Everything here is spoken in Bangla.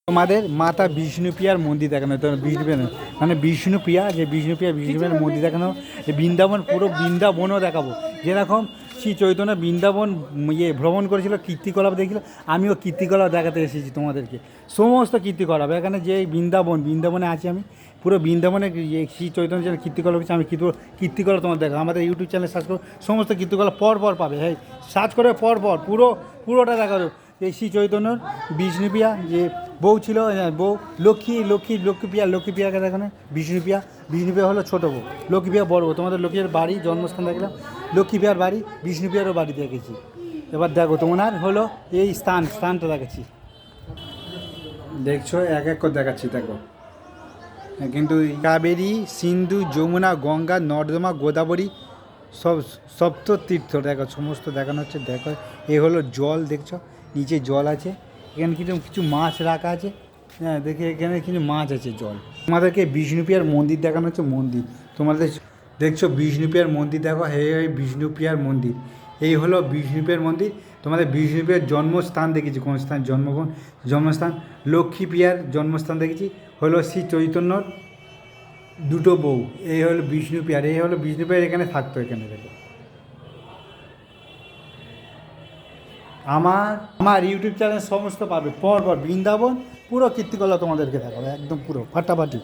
তোমাদের মাতা বিষ্ণুপ্রিয়ার মন্দির দেখানো, তো বিষ্ণুপ্রিয়া মানে বিষ্ণুপ্রিয়া, যে বিষ্ণুপ্রিয়ার মন্দির দেখানো। এই বৃন্দাবন, পুরো বৃন্দাবনও দেখাবো। যেরকম শ্রী চৈতন্য বৃন্দাবন ভ্রমণ করেছিল, কীর্তিকলাপ দেখছিল, আমিও কীর্তিকলাপ দেখাতে এসেছি তোমাদেরকে। সমস্ত কীর্তিকলাপ এখানে, যে বৃন্দাবনে আছি আমি, পুরো বৃন্দাবনে শ্রী চৈতন্য যে কীর্তিকলাপ হচ্ছে, আমি কীর্তিকলাপ তোমার দেখা। আমাদের ইউটিউব চ্যানেল সার্চ করো, সমস্ত কীর্তিকলাপ পর পাবে। হ্যাঁ, সার্চ করে পর পুরোটা দেখাবো। এই শ্রী চৈতন্যর বিষ্ণুপ্রিয়া যে বউ ছিল, বউ লক্ষ্মীপ্রিয়াকে দেখানো। বিষ্ণুপ্রিয়া হলো ছোটো বউ, লক্ষ্মীপ্রিয়া বড় বউ। তোমাদের লক্ষ্মীর বাড়ি জন্মস্থান দেখলাম, লক্ষ্মীপ্রিয়ার বাড়ি, বিষ্ণুপ্রিয়ারও বাড়ি দেখেছি। এবার দেখো তোমার হলো এই স্থানটা দেখাচ্ছি, দেখছো এক করে দেখাচ্ছি। দেখো কিন্তু কাবেরী, সিন্ধু, যমুনা, গঙ্গা, নর্দমা, গোদাবরী, সপ্ত তীর্থ দেখো, সমস্ত দেখানো হচ্ছে। দেখো এ হলো জল, দেখছো নিচে জল আছে, এখানে কিছু মাছ রাখা আছে। হ্যাঁ, দেখে এখানে কিছু মাছ আছে, জল। তোমাদেরকে বিষ্ণুপ্রিয়ার মন্দির দেখানো হচ্ছে, মন্দির তোমাদের দেখছো। বিষ্ণুপ্রিয়ার মন্দির দেখো, বিষ্ণুপ্রিয়ার মন্দির, এই হলো বিষ্ণুপ্রিয়ার মন্দির। তোমাদের বিষ্ণুপ্রিয়ার জন্মস্থান দেখেছি, কোন স্থান, জন্মস্থান লক্ষ্মীপ্রিয়ার জন্মস্থান দেখেছি, হলো শ্রী চৈতন্যর দুটো বউ। এই হলো বিষ্ণুপ্রিয়ার, এখানে থাকতো, এখানে দেখো। আমার ইউটিউব চ্যানেল সমস্ত পাবে পর বৃন্দাবন পুরো কীর্তিকলা তোমাদেরকে দেখাবে, একদম পুরো ফাটাফাটি।